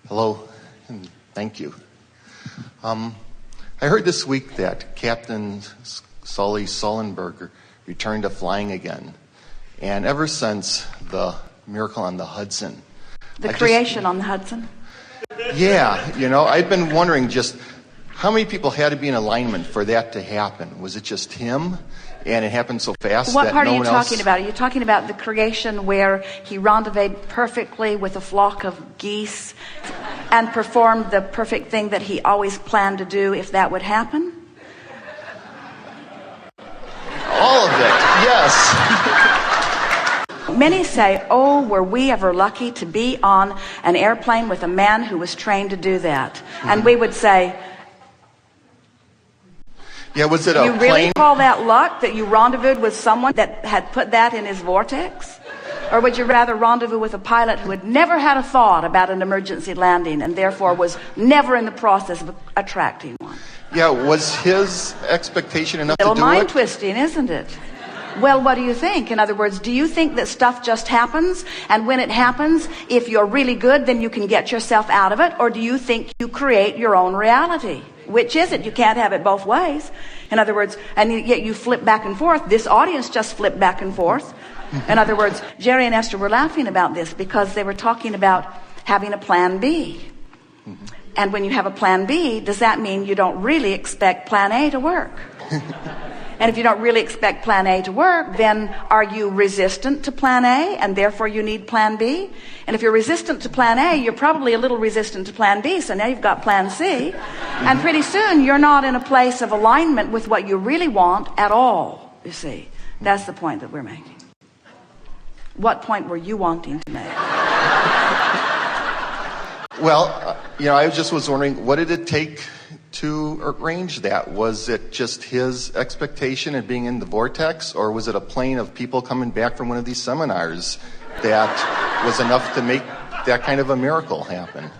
Hello, and thank you. I heard this week that Captain Sully Sullenberger returned to flying again. And ever since the miracle on the Hudson. The creation on the Hudson? Yeah, I've been wondering just how many people had to be in alignment for that to happen. Was it just him? And it happened so fast What that part no are you one talking else... about? Are you talking about the creation where he rendezvoused perfectly with a flock of geese and performed the perfect thing that he always planned to do if that would happen? All of it, yes. Many say, oh, were we ever lucky to be on an airplane with a man who was trained to do that? And we would say, yeah, was it a you really plane? call that luck that you rendezvoused with someone that had put that in his vortex? Or would you rather rendezvous with a pilot who had never had a thought about an emergency landing and therefore was never in the process of attracting one? Yeah, was his expectation enough to do it? A little mind twisting, isn't it? Well, what do you think? In other words, do you think that stuff just happens, and when it happens, if you're really good, then you can get yourself out of it? Or do you think you create your own reality? Which is it? You can't have it both ways. In other words, and yet you flip back and forth. This audience just flipped back and forth. In other words, Jerry and Esther were laughing about this because they were talking about having a plan B. And when you have a plan B, does that mean you don't really expect plan A to work? And if you don't really expect plan A to work, then are you resistant to plan A and therefore you need plan B? And if you're resistant to plan A, you're probably a little resistant to plan B, so now you've got plan C. And pretty soon you're not in a place of alignment with what you really want at all, you see. That's the point that we're making. What point were you wanting to make? Well, I just was wondering, what did it take to arrange that? Was it just his expectation of being in the vortex, or was it a plane of people coming back from one of these seminars that was enough to make that kind of a miracle happen?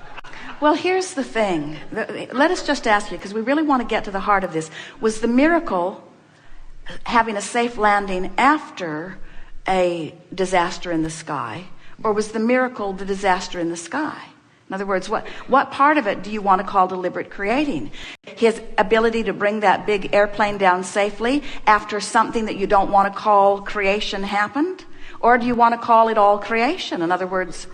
Well, here's the thing. Let us just ask you, because we really want to get to the heart of this. Was the miracle having a safe landing after a disaster in the sky, or was the miracle the disaster in the sky? In other words, what part of it do you want to call deliberate creating? His ability to bring that big airplane down safely after something that you don't want to call creation happened? Or do you want to call it all creation? In other words,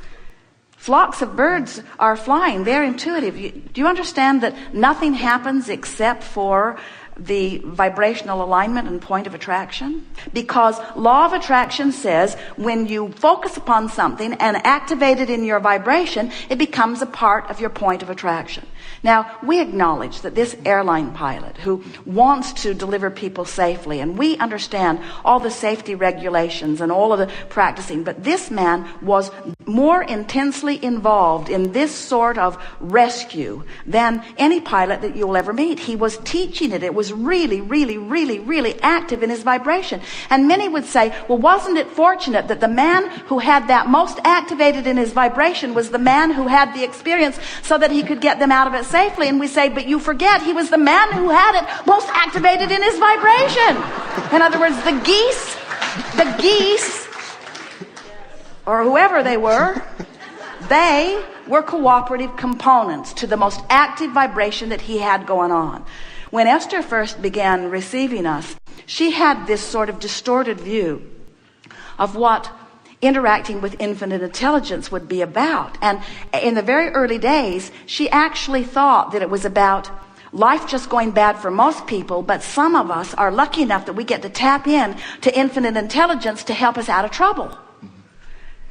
flocks of birds are flying. They're intuitive. Do you understand that nothing happens except for the vibrational alignment and point of attraction? Because law of attraction says when you focus upon something and activate it in your vibration, it becomes a part of your point of attraction. Now, we acknowledge that this airline pilot who wants to deliver people safely, and we understand all the safety regulations and all of the practicing, but this man was more intensely involved in this sort of rescue than any pilot that you'll ever meet. He was teaching it. It was really, really, really, really active in his vibration. And many would say, well, wasn't it fortunate that the man who had that most activated in his vibration was the man who had the experience so that he could get them out of it safely? And we say, but you forget, he was the man who had it most activated in his vibration. In other words, the geese, or whoever they were cooperative components to the most active vibration that he had going on. When Esther first began receiving us, she had this sort of distorted view of what interacting with infinite intelligence would be about. And in the very early days, she actually thought that it was about life just going bad for most people, but some of us are lucky enough that we get to tap in to infinite intelligence to help us out of trouble.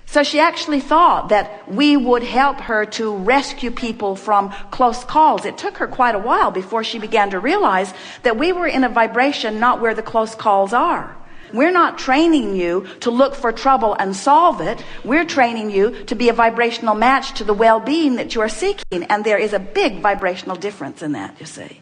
So she actually thought that we would help her to rescue people from close calls. It took her quite a while before she began to realize that we were in a vibration not where the close calls are. We're not training you to look for trouble and solve it. We're training you to be a vibrational match to the well-being that you are seeking. And there is a big vibrational difference in that, you see.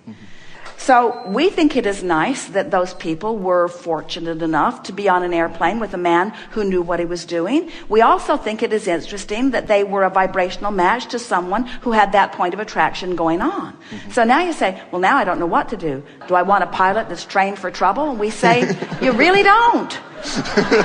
So we think it is nice that those people were fortunate enough to be on an airplane with a man who knew what he was doing. We also think it is interesting that they were a vibrational match to someone who had that point of attraction going on. So now you say, well, now I don't know what to do. Do I want a pilot that's trained for trouble? And we say, you really don't.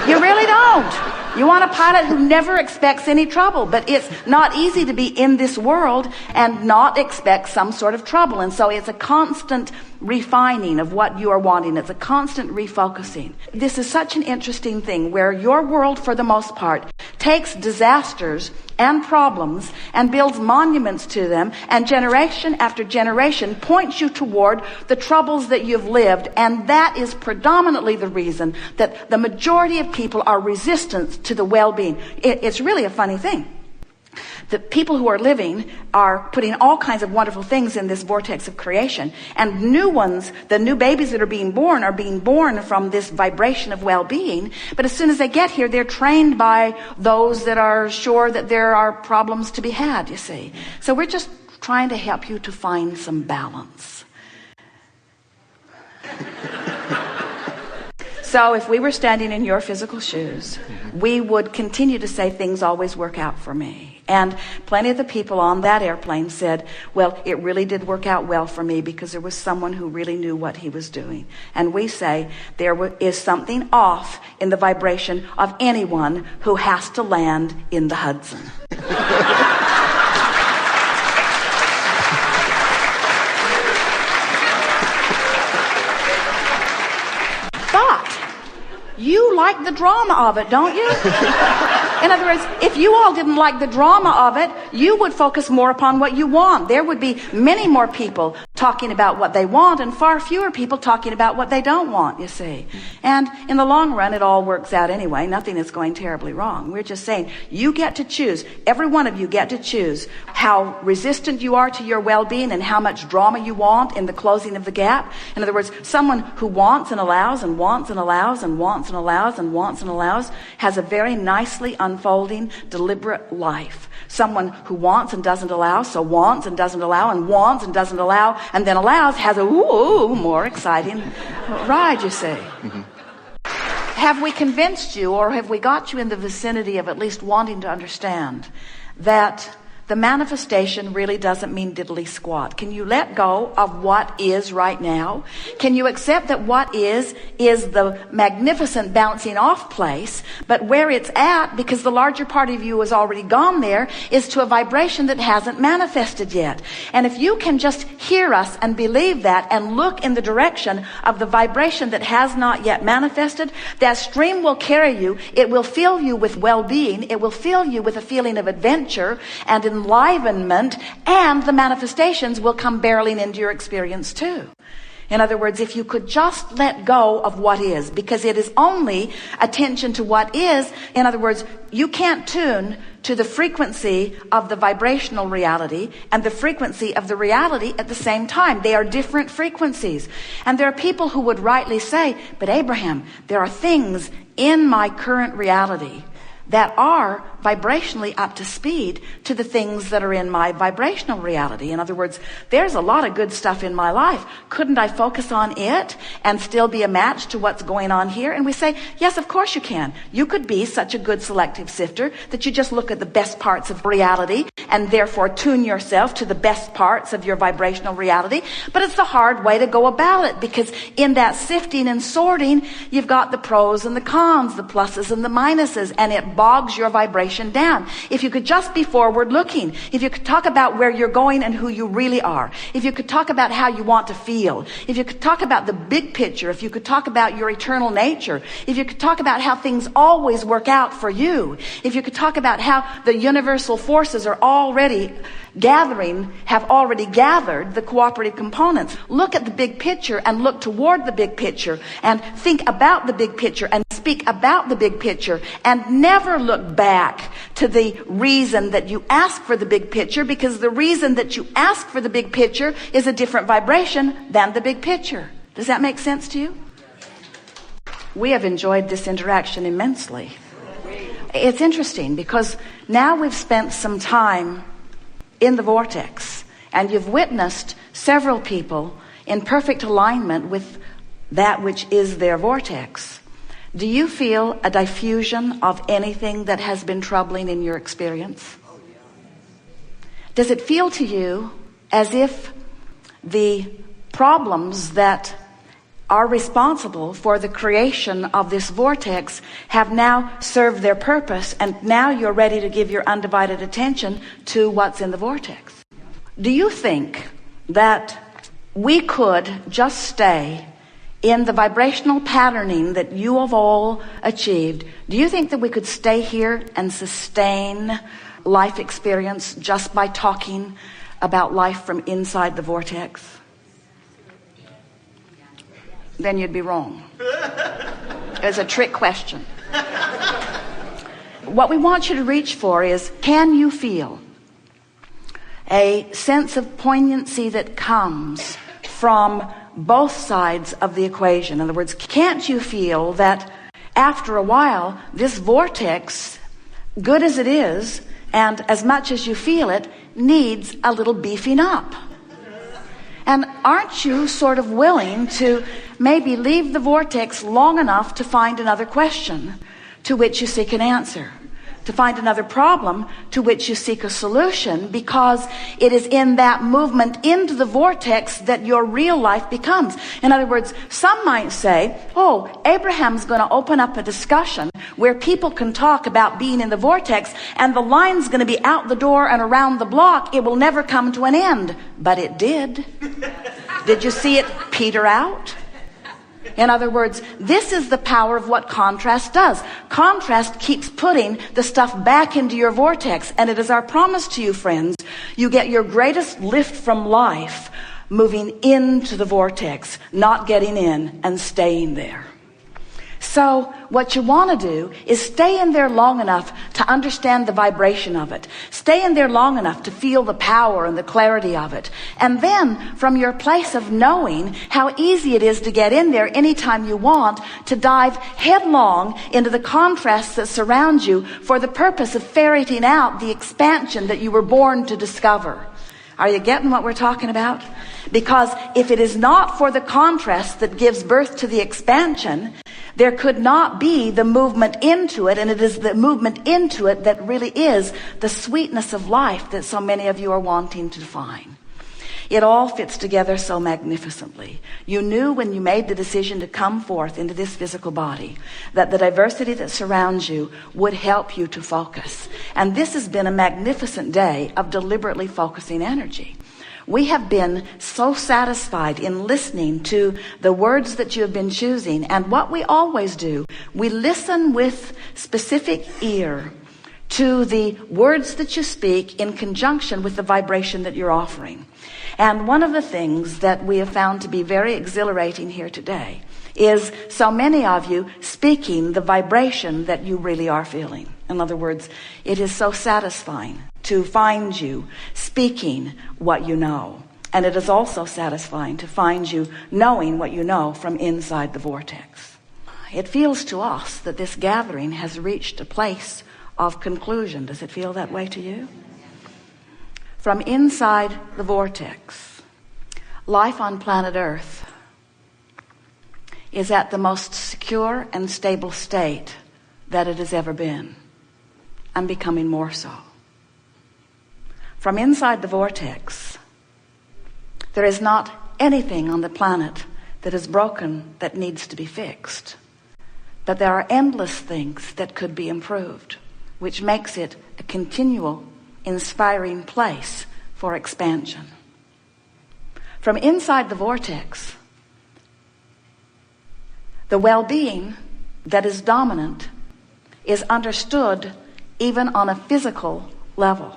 You really don't. You want a pilot who never expects any trouble. But it's not easy to be in this world and not expect some sort of trouble. And so it's a constant refining of what you are wanting. It's a constant refocusing. This is such an interesting thing where your world, for the most part, takes disasters and problems and builds monuments to them, and generation after generation points you toward the troubles that you've lived. And that is predominantly the reason that the majority of people are resistant to the well-being. It's really a funny thing. The people who are living are putting all kinds of wonderful things in this vortex of creation. And new ones, the new babies that are being born from this vibration of well-being. But as soon as they get here, they're trained by those that are sure that there are problems to be had, you see. So we're just trying to help you to find some balance. So if we were standing in your physical shoes, we would continue to say things always work out for me. And plenty of the people on that airplane said, well, it really did work out well for me because there was someone who really knew what he was doing. And we say there is something off in the vibration of anyone who has to land in the Hudson. You like the drama of it, don't you? In other words, if you all didn't like the drama of it, you would focus more upon what you want. There would be many more people talking about what they want and far fewer people talking about what they don't want, you see. And in the long run, it all works out anyway. Nothing is going terribly wrong. We're just saying, you get to choose. Every one of you get to choose how resistant you are to your well-being and how much drama you want in the closing of the gap. In other words, someone who wants and allows and wants and allows and wants and allows and wants and allows has a very nicely unfolding, deliberate life. Someone who wants and doesn't allow, so wants and doesn't allow and wants and doesn't allow and then allows, has a more exciting ride, you see. Mm-hmm. Have we convinced you, or have we got you in the vicinity of at least wanting to understand that the manifestation really doesn't mean diddly squat? Can you let go of what is right now? Can you accept that what is the magnificent bouncing off place, but where it's at, because the larger part of you has already gone there, is to a vibration that hasn't manifested yet. And if you can just hear us and believe that and look in the direction of the vibration that has not yet manifested, that stream will carry you. It will fill you with well-being. It will fill you with a feeling of adventure and enlivenment, and the manifestations will come barreling into your experience too. In other words, if you could just let go of what is, because it is only attention to what is. In other words, you can't tune to the frequency of the vibrational reality and the frequency of the reality at the same time. They are different frequencies. And there are people who would rightly say, but Abraham, there are things in my current reality that are vibrationally up to speed to the things that are in my vibrational reality. In other words, there's a lot of good stuff in my life. Couldn't I focus on it and still be a match to what's going on here? And we say, yes, of course you can. You could be such a good selective sifter that you just look at the best parts of reality and therefore tune yourself to the best parts of your vibrational reality. But it's the hard way to go about it, because in that sifting and sorting, you've got the pros and the cons, the pluses and the minuses, and it bogs your vibration down. If you could just be forward looking, if you could talk about where you're going and who you really are, if you could talk about how you want to feel, if you could talk about the big picture, if you could talk about your eternal nature, if you could talk about how things always work out for you, if you could talk about how the universal forces are already have already gathered the cooperative components. Look at the big picture and look toward the big picture and think about the big picture and speak about the big picture, and never look back to the reason that you ask for the big picture, because the reason that you ask for the big picture is a different vibration than the big picture. Does that make sense to you? We have enjoyed this interaction immensely. It's interesting because now we've spent some time in the vortex, and you've witnessed several people in perfect alignment with that which is their vortex. Do you feel a diffusion of anything that has been troubling in your experience? Does it feel to you as if the problems that are responsible for the creation of this vortex have now served their purpose, and now you're ready to give your undivided attention to what's in the vortex. Do you think that we could just stay in the vibrational patterning that you have all achieved? Do you think that we could stay here and sustain life experience just by talking about life from inside the vortex? Then you'd be wrong. It's a trick question. What we want you to reach for is, can you feel a sense of poignancy that comes from both sides of the equation? In other words, can't you feel that after a while, this vortex, good as it is, and as much as you feel it, needs a little beefing up? And aren't you sort of willing to maybe leave the vortex long enough to find another question to which you seek an answer, to find another problem to which you seek a solution, because it is in that movement into the vortex that your real life becomes. In other words, some might say, oh, Abraham's going to open up a discussion where people can talk about being in the vortex, and the line's going to be out the door and around the block. It will never come to an end. But it did. Did you see it peter out? In other words, this is the power of what contrast does. Contrast keeps putting the stuff back into your vortex, and it is our promise to you, friends, you get your greatest lift from life moving into the vortex, not getting in and staying there. So what you want to do is stay in there long enough to understand the vibration of it. Stay in there long enough to feel the power and the clarity of it. And then from your place of knowing how easy it is to get in there anytime you want, to dive headlong into the contrasts that surround you for the purpose of ferreting out the expansion that you were born to discover. Are you getting what we're talking about? Because if it is not for the contrast that gives birth to the expansion, there could not be the movement into it, and it is the movement into it that really is the sweetness of life that so many of you are wanting to find. It all fits together so magnificently. You knew when you made the decision to come forth into this physical body that the diversity that surrounds you would help you to focus. And this has been a magnificent day of deliberately focusing energy. We have been so satisfied in listening to the words that you have been choosing. And what we always do, we listen with specific ear to the words that you speak in conjunction with the vibration that you're offering. And one of the things that we have found to be very exhilarating here today is so many of you speaking the vibration that you really are feeling. In other words, it is so satisfying to find you speaking what you know. And it is also satisfying to find you knowing what you know from inside the vortex. It feels to us that this gathering has reached a place of conclusion. Does it feel that way to you? From inside the vortex, life on planet Earth is at the most secure and stable state that it has ever been, and becoming more so. From inside the vortex, there is not anything on the planet that is broken that needs to be fixed. But there are endless things that could be improved, which makes it a continual, inspiring place for expansion. From inside the vortex, the well-being that is dominant is understood even on a physical level.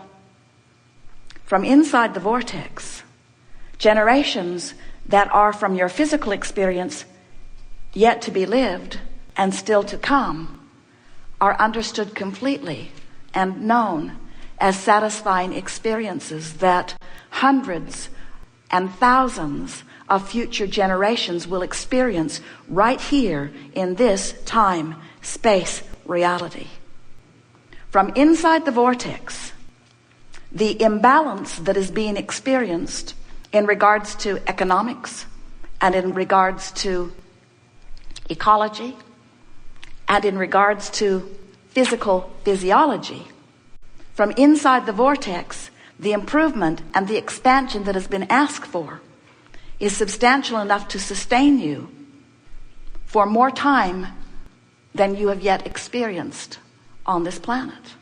From inside the vortex, generations that are from your physical experience yet to be lived and still to come are understood completely and known as satisfying experiences that hundreds and thousands of future generations will experience right here in this time, space, reality. From inside the vortex, the imbalance that is being experienced in regards to economics and in regards to ecology and in regards to physical physiology, from inside the vortex, the improvement and the expansion that has been asked for is substantial enough to sustain you for more time than you have yet experienced on this planet.